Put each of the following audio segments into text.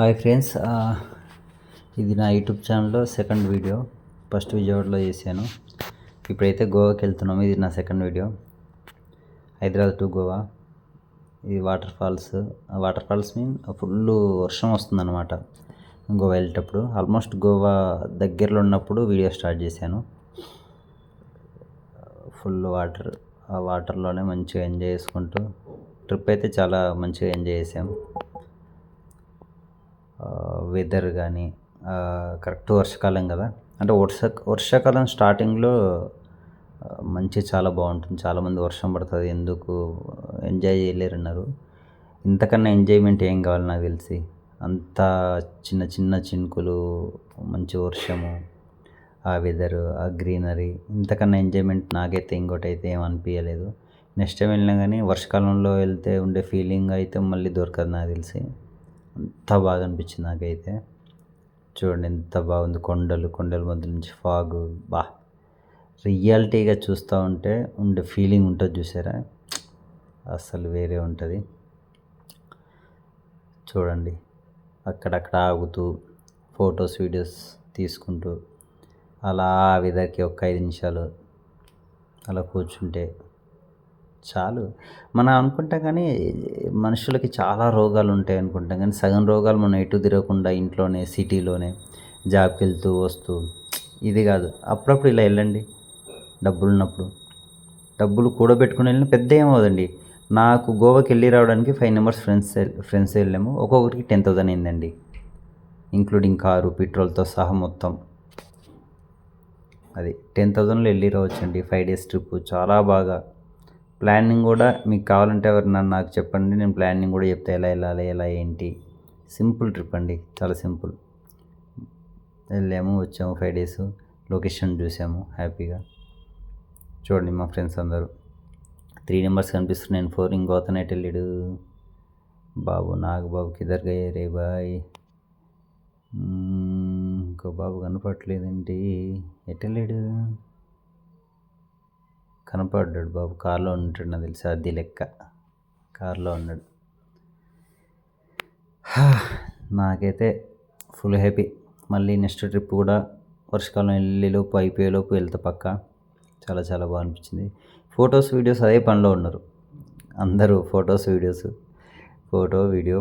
Hi friends, ఇది నా YouTube ఛానల్లో సెకండ్ వీడియో. ఫస్ట్ విజయవాడలో చేశాను. ఇప్పుడైతే గోవాకి వెళ్తున్నాము. ఇది నా second video. Hyderabad to Goa. ఇది వాటర్ ఫాల్స్ మీన్ ఫుల్ వర్షం వస్తుందన్నమాట గోవా వెళ్ళేటప్పుడు. ఆల్మోస్ట్ గోవా దగ్గరలో ఉన్నప్పుడు వీడియో స్టార్ట్ చేశాను. ఫుల్ వాటర్, ఆ వాటర్లోనే మంచిగా ఎంజాయ్ చేసుకుంటూ ట్రిప్ అయితే చాలా మంచిగా ఎంజాయ్ చేసాం. వెదర్ కానీ కరెక్ట్ వర్షాకాలం కదా, అంటే వర్షాకాలం స్టార్టింగ్లో చాలా బాగుంటుంది. చాలామంది వర్షం పడుతుంది ఎందుకు ఎంజాయ్ చేయలేరన్నారు. ఇంతకన్నా ఎంజాయ్మెంట్ ఏం కావాలి నాకు తెలిసి. అంతా చిన్న చిన్న చినుకులు, మంచి వర్షము, ఆ వెదరు, ఆ గ్రీనరీ, ఇంతకన్నా ఎంజాయ్మెంట్ నాకైతే ఇంకోటి అయితే ఏం అనిపించలేదు. నెక్స్ట్ టైం వెళ్ళినా కానీ వర్షాకాలంలో వెళ్తే ఉండే ఫీలింగ్ అయితే మళ్ళీ దొరకదు నాకు తెలిసి. అంత బాగా అనిపించింది నాకైతే. చూడండి ఎంత బాగుంది. కొండల మధ్య నుంచి ఫాగు. రియాలిటీగా చూస్తూ ఉంటే ఉండే ఫీలింగ్ ఉంటుంది చూసారా, అసలు వేరే ఉంటుంది. చూడండి అక్కడక్కడ ఆగుతూ ఫొటోస్ వీడియోస్ తీసుకుంటూ అలా వెదర్కి ఒక 5 నిమిషాలు అలా కూర్చుంటే చాలు. మనం అనుకుంటాం కానీ మనుషులకి చాలా రోగాలు ఉంటాయి అనుకుంటాం, కానీ సగం రోగాలు మనం ఎటు తిరగకుండా ఇంట్లోనే, సిటీలోనే జాబ్కి వెళ్తూ వస్తూ, ఇది కాదు. అప్పుడప్పుడు ఇలా వెళ్ళండి, డబ్బులు ఉన్నప్పుడు. డబ్బులు కూడబెట్టుకుని వెళ్ళిన పెద్ద ఏమవుదండి. నాకు గోవాకి వెళ్ళి రావడానికి 5 మెంబర్స్ ఫ్రెండ్స్ వెళ్ళాము. ఒక్కొక్కరికి 10,000 అయిందండి, ఇంక్లూడింగ్ కారు, పెట్రోల్తో సహా మొత్తం. అది 10,000లో వెళ్ళి రావచ్చండి. 5 days ట్రిప్ చాలా బాగా. ప్లానింగ్ కూడా మీకు కావాలంటే ఎవరు నాకు చెప్పండి, నేను ప్లానింగ్ కూడా చెప్తే ఎలా వెళ్ళాలి, ఎలా ఏంటి. సింపుల్ ట్రిప్ అండి, చాలా సింపుల్. వెళ్ళాము, వచ్చాము, 5 days. లొకేషన్ చూసాము హ్యాపీగా. చూడండి మా ఫ్రెండ్స్ అందరూ 3 members కనిపిస్తున్నాయి. 4 ఇంకో అతను ఎటు వెళ్ళాడు, నాగబాబు కిదర్ గయే రే బాయ్. ఇంకో బాబు కనపడట్లేదేంటి, ఎటు వెళ్ళాడు? కనపడ్డాడు బాబు, కార్లో ఉంటాడు నాకు తెలిసి. అది లెక్క కార్లో ఉన్నాడు. నాకైతే ఫుల్ హ్యాపీ. మళ్ళీ నెక్స్ట్ ట్రిప్ కూడా వర్షాకాలం వెళ్ళేలోపు అయిపోయేలోపు వెళ్తే పక్క. చాలా చాలా బాగా అనిపించింది. ఫొటోస్ వీడియోస్ అదే పనిలో ఉన్నారు అందరూ. Photos videos, photo video.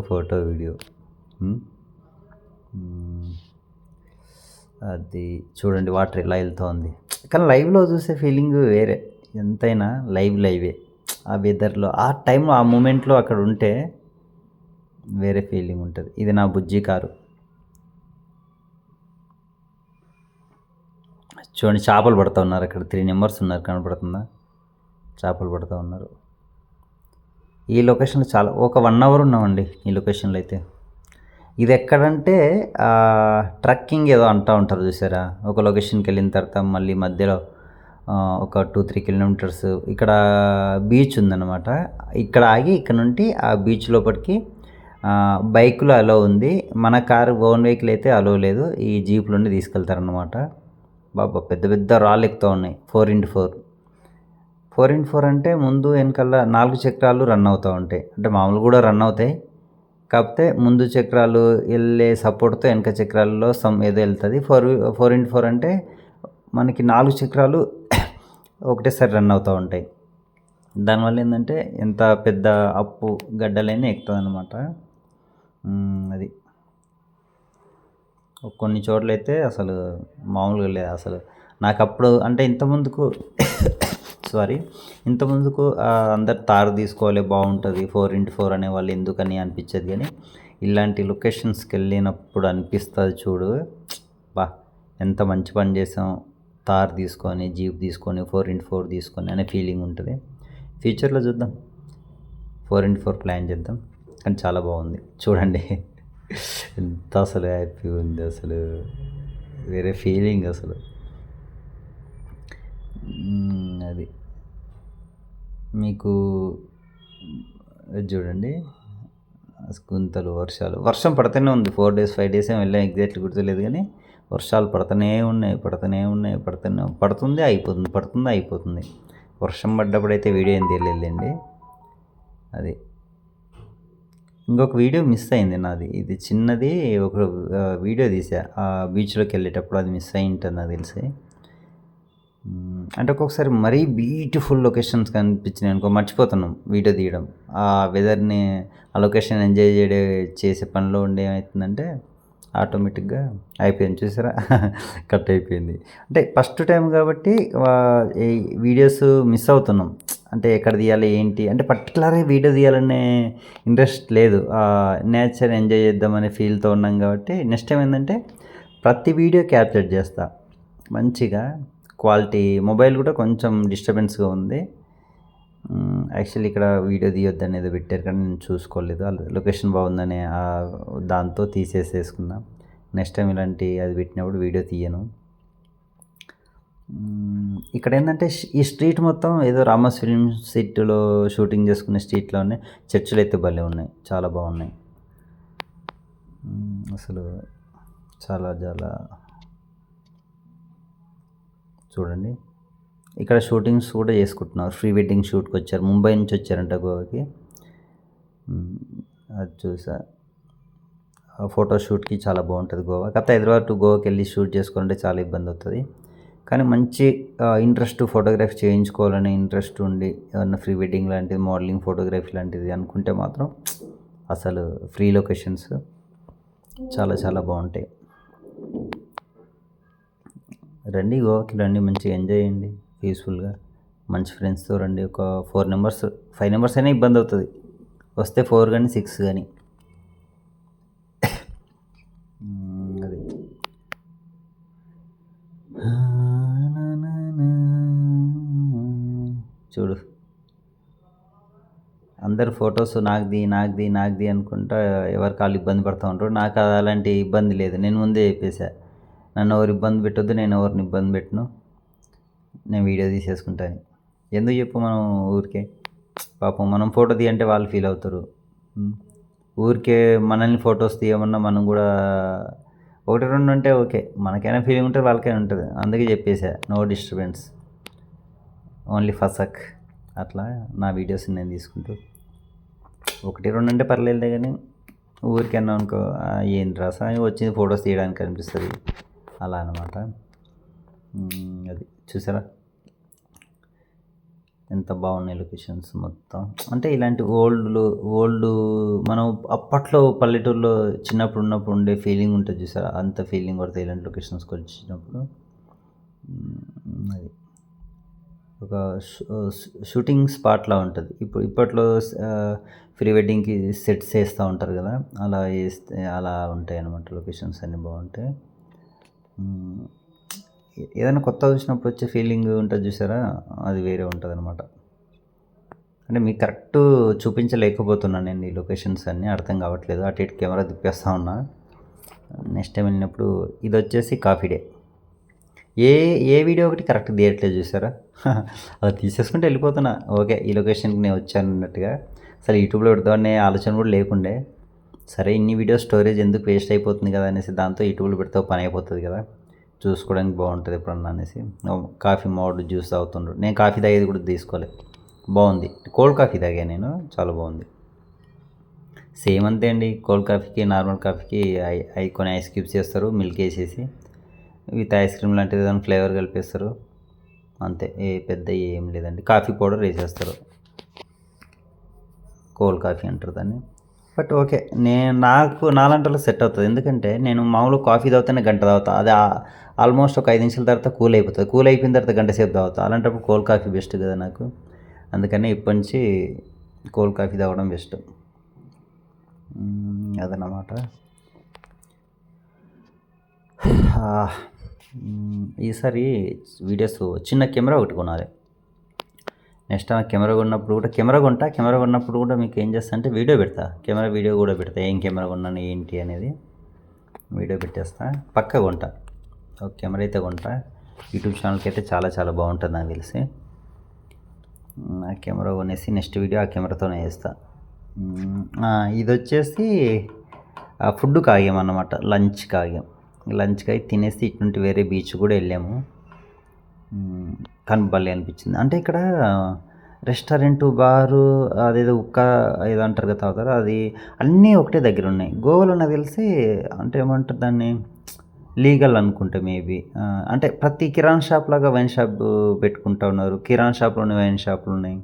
అది చూడండి వాటర్ ఎలా వెళ్తూ ఉంది. కానీ లైవ్లో చూసే ఫీలింగ్ వేరే. ఎంతైనా లైవే. ఆ వెదర్లో, ఆ టైంలో, ఆ మూమెంట్లో అక్కడ ఉంటే వేరే ఫీలింగ్ ఉంటుంది. ఇది నా బుజ్జి కారు. చూడండి చేపలు పడుతూ ఉన్నారు అక్కడ. 3 members ఉన్నారు, కనపడుతుందా? చేపలు పడుతూ ఉన్నారు. ఈ లొకేషన్లో ఒక 1 hour ఉన్నామండి ఈ లొకేషన్లో అయితే. ఇది ఎక్కడంటే ట్రక్కింగ్ ఏదో అంటూ ఉంటారు చూసారా. ఒక లొకేషన్కి వెళ్ళిన తర్వాత మళ్ళీ మధ్యలో ఒక 2-3 kilometers ఇక్కడ బీచ్ ఉందన్నమాట. ఇక్కడ ఆగి ఇక్కడ నుండి ఆ బీచ్ లోపలికి బైకులు అలో ఉంది. మన కారు ఓన్ వెహికల్ అయితే అలో లేదు. ఈ జీప్ నుండి తీసుకెళ్తారనమాట. పెద్ద పెద్ద రాళ్ళు ఎక్కుతూ ఉన్నాయి. 4x4 అంటే ముందు వెనకాల 4 చక్రాలు రన్ అవుతూ ఉంటాయి. అంటే మామూలు కూడా రన్ అవుతాయి, కాకపోతే ముందు చక్రాలు వెళ్ళే సపోర్ట్తో వెనక చక్రాల్లో ఏదో వెళ్తుంది. 4x4 అంటే మనకి 4 చక్రాలు ఒకటేసారి రన్ అవుతూ ఉంటాయి. దానివల్ల ఏంటంటే ఎంత పెద్ద గడ్డలైనా ఎక్కుతుంది అనమాట. అది కొన్ని చోట్ల అయితే అసలు మామూలుగా లేదు అసలు. నాకు అప్పుడు అంటే ఇంతకుముందుకు అందరు తారు తీసుకోవాలి బాగుంటుంది 4x4 అనేవాళ్ళు ఎందుకని అనిపించేది. కానీ ఇలాంటి లొకేషన్స్కి వెళ్ళినప్పుడు అనిపిస్తుంది చూడు, ఎంత మంచి పని చేసాం. తార్ తీసుకొని, జీప్ తీసుకొని, 4x4 తీసుకొని అనే ఫీలింగ్ ఉంటుంది. ఫ్యూచర్లో చూద్దాం, 4x4 ప్లాన్ చేద్దాం. కానీ చాలా బాగుంది చూడండి. ఎంత అసలు హ్యాపీ ఉంది, అసలు వేరే ఫీలింగ్ అసలు. అది మీకు చూడండి గుంతలు, వర్షం పడుతూనే ఉంది. 4 days 5 days ఏం వెళ్ళాం, ఎగ్జాక్ట్లీ గుర్తులేదు. కానీ వర్షాలు పడుతూనే ఉన్నాయి. పడుతుంది అయిపోతుంది. వర్షం పడ్డప్పుడు అయితే వీడియో ఏం తెలియలేండి. అది ఇంకొక వీడియో మిస్ అయింది నాది. ఇది చిన్నది ఒక వీడియో తీసా. ఆ బీచ్‌లోకెళ్ళేటప్పుడు అది మిస్ అయ్యుంటది నాకు తెలిసి. అంటే ఒక్కొక్కసారి మరీ బ్యూటిఫుల్ లొకేషన్స్ కనిపించినాయనుకో మర్చిపోతున్నాం వీడియో తీయడం. ఆ వెదర్‌ని, ఆ లొకేషన్ ఎంజాయ్ చేసే పనిలో ఉండి ఏమైతుందంటే ఆటోమేటిక్‌గా అయిపోయింది చూసారా? కట్ అయిపోయింది. అంటే ఫస్ట్ టైమ్ కాబట్టి ఈ వీడియోస్ మిస్ అవుతున్నాం. అంటే ఎక్కడ తీయాలి ఏంటి అంటే పర్టికులర్‌గా వీడియో తీయాలనే ఇంట్రెస్ట్ లేదు. నేచర్ ఎంజాయ్ చేద్దామనే ఫీల్‌తో ఉన్నాం కాబట్టి నెక్స్ట్ టైం ఏందంటే ప్రతి వీడియో క్యాప్చర్ చేస్తా. మంచిగా క్వాలిటీ మొబైల్ కూడా కొంచెం డిస్టర్బెన్స్‌గా ఉంది. యాక్చువల్లీ ఇక్కడ వీడియో తీయొద్దని ఏదో పెట్టారు కానీ నేను చూసుకోలేదు. లొకేషన్ బాగుందని దాంతో తీసేసుకున్నా. నెక్స్ట్ టైం ఇలాంటి అది పెట్టినప్పుడు వీడియో తీయను. ఇక్కడ ఏంటంటే ఈ స్ట్రీట్ మొత్తం ఏదో రామోస్ ఫిల్మ్ సిటీలో షూటింగ్ చేసుకునే స్ట్రీట్‌లోనే చర్చిలు అయితే భలే ఉన్నాయి. చాలా బాగున్నాయి. అసలు చాలా చాలా చూడండి. ఇక్కడ షూటింగ్స్ కూడా చేసుకుంటున్నారు. ప్రీ వెడ్డింగ్ షూట్‌కి వచ్చారు. ముంబై నుంచి వచ్చారంట గోవాకి. అది చూసా. ఫోటో షూట్‌కి చాలా బాగుంటుంది గోవా. కాకపోతే హైదరాబాద్ టు గోవాకి వెళ్ళి షూట్ చేసుకోవాలంటే చాలా ఇబ్బంది అవుతుంది. కానీ మంచి ఇంట్రెస్ట్ ఫోటోగ్రఫీ చేయించుకోవాలనే ఇంట్రెస్ట్ ఉండి ఏమన్నా ప్రీ వెడ్డింగ్ లాంటిది, మోడలింగ్ ఫోటోగ్రఫీ లాంటిది అనుకుంటే మాత్రం అసలు ఫ్రీ లొకేషన్స్ చాలా చాలా బాగుంటాయి. రండి గోవాకి రండి, మంచిగా ఎంజాయ్ చేయండి పీస్ఫుల్గా. మంచి ఫ్రెండ్స్తో రండి. ఒక 4 మెంబర్స్ 5 మెంబర్స్ అయినా ఇబ్బంది అవుతుంది. వస్తే 4 కానీ 6 కానీ. అది చూడు అందరు ఫొటోస్ నాకుది అనుకుంటా ఎవరి కాళ్ళు ఇబ్బంది పడుతూ ఉంటారు. నాకు అలాంటి ఇబ్బంది లేదు. నేను ముందే చెప్పేసా, నన్ను ఎవరు ఇబ్బంది పెట్టొద్దు, నేను ఎవరిని ఇబ్బంది పెట్టను, నేను వీడియో తీసేసుకుంటాను. ఎందుకు చెప్పు మనం ఊరికే పాపం మనం ఫోటో తీయంటే వాళ్ళు ఫీల్ అవుతారు. ఊరికే మనల్ని ఫొటోస్ తీయమన్నా మనం కూడా 1, 2 అంటే ఓకే, మనకైనా ఫీలింగ్ ఉంటుంది, వాళ్ళకైనా ఉంటుంది. అందుకే చెప్పేసా నో డిస్టర్బెన్స్, ఓన్లీ ఫసక్. అట్లా నా వీడియోస్ నేను తీసుకుంటూ 1, 2 అంటే పర్లేదులే కానీ ఊరికన్నా అనుకో ఏం రాసా వచ్చింది ఫొటోస్ తీయడానికి అనిపిస్తుంది అలా అనమాట. అది చూసారా ఎంత బాగున్నాయి లొకేషన్స్ మొత్తం. అంటే ఇలాంటి ఓల్డ్ మనం అప్పట్లో పల్లెటూరులో చిన్నప్పుడు ఉన్నప్పుడు ఉండే ఫీలింగ్ ఉంటుంది చూసారా, అంత ఫీలింగ్ కొడుతుంది ఇలాంటి లొకేషన్స్కి వచ్చినప్పుడు. అది ఒక షూటింగ్ స్పాట్లా ఉంటుంది. ఇప్పట్లో ప్రీ వెడ్డింగ్కి సెట్స్ వేస్తూ ఉంటారు కదా, అలా వేస్తే అలా ఉంటాయి అన్నమాట. లొకేషన్స్ అన్నీ బాగుంటాయి. ఏదైనా కొత్త చూసినప్పుడు వచ్చే ఫీలింగ్ ఉంటుంది చూసారా, అది వేరే ఉంటుంది అనమాట. అంటే మీకు కరెక్ట్ చూపించలేకపోతున్నాను నేను ఈ లొకేషన్స్ అన్నీ, అర్థం కావట్లేదు. అటు ఇటు కెమెరా తిప్పేస్తూ ఉన్నా. నెక్స్ట్ టైం వెళ్ళినప్పుడు ఇది వచ్చేసి కాఫీ డే. ఏ వీడియో ఒకటి కరెక్ట్ తీయట్లేదు చూసారా, అలా తీసేసుకుంటే వెళ్ళిపోతున్నా. ఓకే ఈ లొకేషన్కి నేను వచ్చాను అన్నట్టుగా. అసలు యూట్యూబ్లో పెడతామనే ఆలోచన కూడా లేకుండే. సరే ఇన్ని వీడియోస్ స్టోరేజ్ ఎందుకు వేస్ట్ అయిపోతుంది కదా అనేసి దాంతో యూట్యూబ్లో పెడితే పని అయిపోతుంది కదా, చూసుకోవడానికి బాగుంటుంది ఎప్పుడన్నా అనేసి కాఫీ మోడ్ జ్యూస్ తాగుతుండ్రు. నేను కాఫీ తాగేది కూడా తీసుకోలేదు, బాగుంది. కోల్డ్ కాఫీ తాగా నేను, చాలా బాగుంది. సేమ్ అంతే అండి, కోల్డ్ కాఫీకి నార్మల్ కాఫీకి కొన్ని ఐస్ క్యూబ్స్ చేస్తారు, మిల్క్ వేసేసి విత్ ఐస్ క్రీమ్ లాంటిది ఏదైనా ఫ్లేవర్ కలిపేస్తారు అంతే. పెద్ద ఏం లేదండి. కాఫీ పౌడర్ వేసేస్తారు, కోల్డ్ కాఫీ అంటారు దాన్ని. బట్ ఓకే, నాకు నాలంటలో సెట్ అవుతుంది. ఎందుకంటే నేను మామూలుగా కాఫీ తాగుతానే గంట తాగుతా, అది ఆల్మోస్ట్ ఒక 5 నిమిషాల తర్వాత కూల్ అయిపోతుంది. కూల్ అయిపోయిన తర్వాత గంట సేపు తాగుతా. అలాంటప్పుడు కోల్డ్ కాఫీ బెస్ట్ కదా నాకు. అందుకని ఇప్పటి నుంచి కోల్డ్ కాఫీ తాగడం బెస్ట్. అదన్నమాట. ఈసారి వీడియోస్ చిన్న కెమెరా ఒకటి కొనాలి. నెక్స్ట్ కెమెరా కొన్నప్పుడు కూడా మీకు ఏం చేస్తా అంటే వీడియో పెడతా, వీడియో కూడా పెడతా. ఏం కెమెరా కొన్నాను ఏంటి అనేది వీడియో పెట్టేస్తా. పక్కా కొంటా, ఒక కెమెరా అయితే కొంటా. యూట్యూబ్ ఛానల్కి అయితే చాలా చాలా బాగుంటుంది నాకు తెలిసి. ఆ కెమెరా కొనేసి నెక్స్ట్ వీడియో ఆ కెమెరాతోనే వేస్తా. ఇది వచ్చేసి ఫుడ్కి ఆగామన్నమాట, లంచ్కి ఆగాం. లంచ్కి అయి తినేసి ఇటు నుండి వేరే బీచ్ కూడా వెళ్ళాము. కానీ భలే అనిపించింది. అంటే ఇక్కడ రెస్టారెంటు, బారు అదేదో ఏదో అంటారు కదా! తాగుతారు. అది అన్నీ ఒకటే దగ్గరున్నాయి. గోవాలో నాకు తెలిసి అంటే ఏమంటారు దాన్ని లీగల్ అనుకుంటా మేబీ. అంటే ప్రతి కిరాణా షాప్‌లాగా వైన్ షాప్ పెట్టుకుంటా ఉన్నారు. కిరాణా షాప్‌లోనే వైన్ షాపులున్నాయి.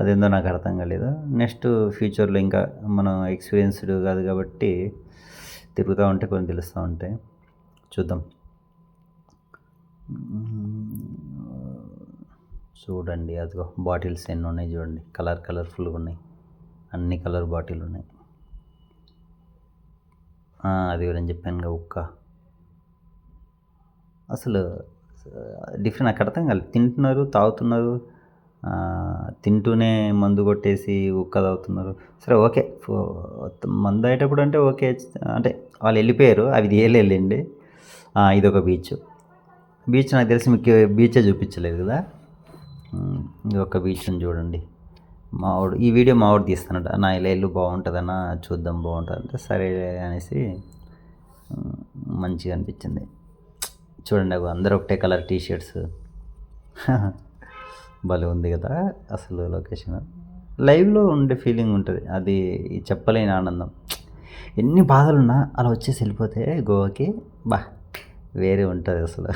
అదేందో నాకు అర్థం కాలేదు. నెక్స్ట్ ఫ్యూచర్‌లో ఇంకా మనం ఎక్స్‌పీరియన్స్‌డ్ కాదు కాబట్టి తిరుగుతా ఉంటే కొన్ని తెలుస్తా ఉంటాయి. చూద్దాం. చూడండి అదిగో బాటిల్స్ ఎన్నున్నాయి చూడండి. కలర్‌ఫుల్‌గా ఉన్నాయి. అన్ని కలర్ బాటిలున్నాయి. అది కూడా నేను చెప్పానుగా ఉక్క. అసలు డిఫరెంట్ నాకు అర్థం కాలేదు. తింటున్నారు, తాగుతున్నారు. తింటూనే మందు కొట్టేసి ఉక్క తాగుతున్నారు. సరే ఓకే. మందు తాగేటప్పుడు అంటే ఓకే. అంటే వాళ్ళు వెళ్ళిపోయారు. అవి తీయలేదులెండి. ఇదొక బీచ్. బీచ్ నాకు తెలిసి మీకు బీచే చూపించలేదు కదా! ఇదొక బీచ్ ఉంది చూడండి. మావోడు ఈ వీడియో మావోడు తీస్తున్నాడు. అన్న ఇలా ఇల్లు బాగుంటుందన్నా చూద్దాం బాగుంటుందంటే సరే అనేసి మంచిగా అనిపించింది. చూడండి అవి అందరూ ఒకటే కలర్ టీ షర్ట్స్. భలే ఉంది కదా అసలు లొకేషన్. లైవ్లో ఉండే ఫీలింగ్ ఉంటుంది. అది చెప్పలేని ఆనందం. ఎన్ని బాధలున్నా అలా వచ్చేసి వెళ్ళిపోతే గోవాకి వేరే ఉంటుంది అసలు.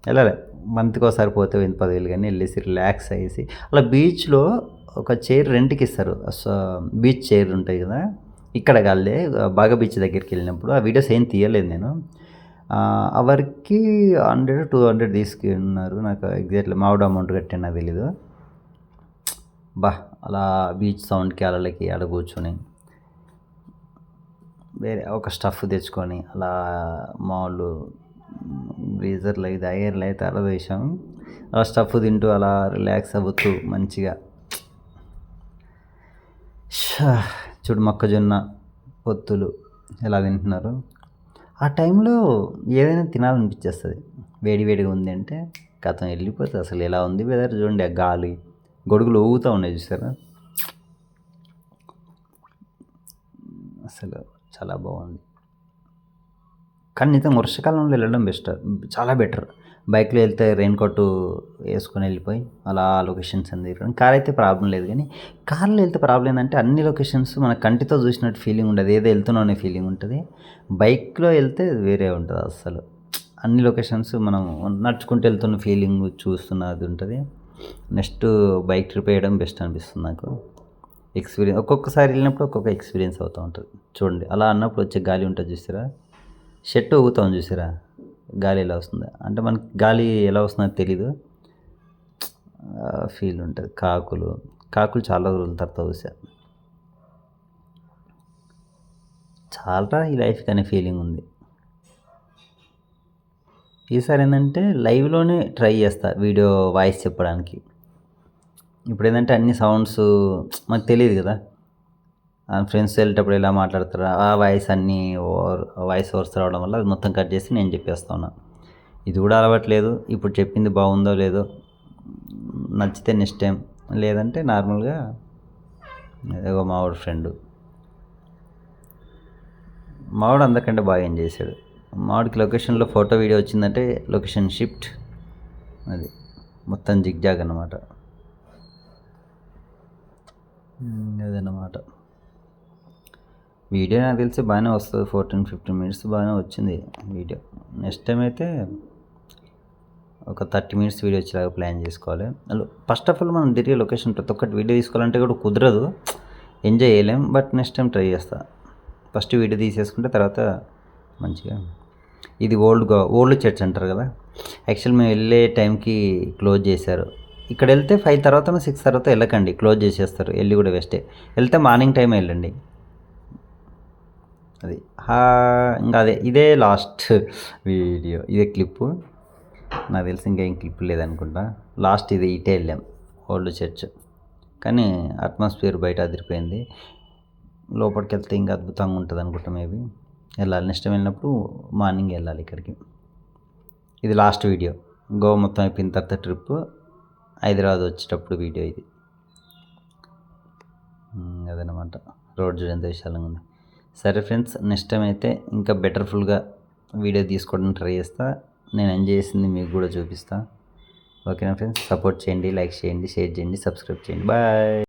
వెళ్ళాలి మంత్కి ఒకసారి పోతే 10,000 కానీ వెళ్ళేసి రిలాక్స్ అయ్యేసి అలా బీచ్లో ఒక చైర్ రెంట్కి ఇస్తారు. బీచ్ చైర్ ఉంటాయి కదా! ఇక్కడ కాదులే బాగా బీచ్ దగ్గరికి వెళ్ళినప్పుడు ఆ వీడియోస్ ఏం తీయలేదు నేను. అవర్కి 100, 200 తీసుకున్నారు. నాకు ఎగ్జాక్ట్లీ మామూలు అమౌంట్ కట్టాను నాకు తెలీదు. అలా బీచ్ సౌండ్కి అలలకి ఆడ కూర్చొని వేరే ఒక స్టఫ్ తెచ్చుకొని అలా మామూలు బ్రీజర్లో ఇది ఐర్లు అయితే అలా వేసాం. అలా స్టఫ్ తింటూ అలా రిలాక్స్ అవుతూ మంచిగా చూడు మొక్కజొన్న పొత్తులు ఎలా తింటున్నారు. ఆ టైంలో ఏదైనా తినాలనిపించేస్తుంది. వేడివేడిగా ఉంది అంటే కథం వెళ్ళిపోతుంది. అసలు ఎలా ఉంది వెదర్ చూడండి. ఆ గాలి గొడుగులు ఊగుతూ ఉన్నాయి చూసారా. అసలు చాలా బాగుంది. కానీ నిజంగా వర్షాకాలంలో వెళ్ళడం బెస్ట్, చాలా బెటర్. బైక్లో వెళ్తే రెయిన్ కోట్ వేసుకొని వెళ్ళిపోయి అలా లొకేషన్స్ అన్ని తిరగడం. కార్ అయితే ప్రాబ్లం లేదు. కానీ కార్లో వెళ్తే ప్రాబ్లం ఏంటంటే అన్ని లొకేషన్స్ మన కంటితో చూసినట్టు ఫీలింగ్ ఉండదు. ఏదో వెళ్తున్నాం అనే ఫీలింగ్ ఉంటుంది. బైక్లో వెళ్తే వేరే ఉంటుంది అసలు. అన్ని లొకేషన్స్ మనం నడుచుకుంటూ వెళ్తున్న ఫీలింగ్ చూస్తున్నది ఉంటుంది. నెక్స్ట్ బైక్ ట్రిప్ వేయడం బెస్ట్ అనిపిస్తుంది నాకు. ఎక్స్పీరియన్స్ ఒక్కొక్కసారి వెళ్ళినప్పుడు ఒక్కొక్క ఎక్స్పీరియన్స్ అవుతూ ఉంటుంది. చూడండి అలా అన్నప్పుడు వచ్చే గాలి ఉంటుంది చూసారా. షర్ట్ ఊగుతాం చూసారా, గాలి ఎలా వస్తుందో. అంటే మనకి గాలి ఎలా వస్తుందో తెలీదు, ఫీల్ ఉంటుంది. కాకులు చాలా రోజుల తర్వాత చూసా. చాలా ఈ లైఫ్కి అనే ఫీలింగ్ ఉంది. ఈసారి ఏంటంటే లైవ్లోనే ట్రై చేస్తా వీడియో వాయిస్ చెప్పడానికి. ఇప్పుడు ఏంటంటే అన్ని సౌండ్స్ మనకు తెలియదు కదా. ఫ్రెండ్స్ వెళ్ళేటప్పుడు ఎలా మాట్లాడతారు ఆ వాయిస్ అన్నీ వాయిస్ ఓవర్స్ రావడం వల్ల అది మొత్తం కట్ చేసి నేను చెప్పేస్తా ఉన్నా. ఇది కూడా అలవాట్లేదు. ఇప్పుడు చెప్పింది బాగుందో లేదో, నచ్చితే నెక్స్ట్ టైం, లేదంటే నార్మల్గా ఏదో మావాడు ఫ్రెండు మావాడు అందరికంటే బాగా ఎంజాయ్ చేశాడు. మావాడికి లొకేషన్లో ఫోటో వీడియో వచ్చిందంటే లొకేషన్ షిఫ్ట్, అది మొత్తం జిగ్జాగ్ అన్నమాట. అదన్నమాట. వీడియో నాకు తెలిసి బాగానే వస్తుంది. 14-15 మినిట్స్ బాగానే వచ్చింది వీడియో. నెక్స్ట్ టైం అయితే ఒక 30 మినిట్స్ వీడియో వచ్చేలాగా ప్లాన్ చేసుకోవాలి. ఫస్ట్ ఆఫ్ ఆల్ మనం తిరిగే లొకేషన్ ప్రతి ఒక్కటి వీడియో తీసుకోవాలంటే కూడా కుదరదు, ఎంజాయ్ చేయలేం. బట్ నెక్స్ట్ టైం ట్రై చేస్తా. ఫస్ట్ వీడియో తీసేసుకుంటే తర్వాత మంచిగా. ఇది ఓల్డ్ చర్చ్ అంటారు కదా. యాక్చువల్ మేము వెళ్ళే టైంకి క్లోజ్ చేశారు. ఇక్కడ వెళ్తే 5 తర్వాత 6 తర్వాత వెళ్ళకండి, క్లోజ్ చేసేస్తారు. వెళ్ళి కూడా వేస్టే. వెళ్తే మార్నింగ్ టైం వెళ్ళండి. అది ఇంకా ఇదే లాస్ట్ వీడియో, ఇదే క్లిప్పు. నాకు తెలిసి ఇంకా ఏం క్లిప్ లేదనుకుంటా. లాస్ట్ ఇది ఇటే వెళ్ళాం, ఓల్డ్ చర్చ్. కానీ అట్మాస్ఫియర్ బయట అదిరిపోయింది. లోపలికి వెళ్తే ఇంకా అద్భుతంగా ఉంటుంది అనుకుంటా. మేబీ వెళ్ళాలి. నెక్స్ట్ టైం వెళ్ళినప్పుడు మార్నింగ్ వెళ్ళాలి ఇక్కడికి. ఇది లాస్ట్ వీడియో. గోవా మొత్తం అయిపోయిన తర్వాత ట్రిప్, హైదరాబాద్ వచ్చేటప్పుడు వీడియో ఇది. అదనమాట. రోడ్ ఎంత విశాలంగా ఉంది. సరే ఫ్రెండ్స్, నెక్స్ట్ టైం అయితే ఇంకా బెటర్ఫుల్గా వీడియో తీసుకోవడానికి ట్రై చేస్తా. నేను ఎంజాయ్ చేసింది మీకు కూడా చూపిస్తా. ఓకేనా ఫ్రెండ్స్? సపోర్ట్ చేయండి, లైక్ చేయండి, షేర్ చేయండి, సబ్స్క్రైబ్ చేయండి. బాయ్.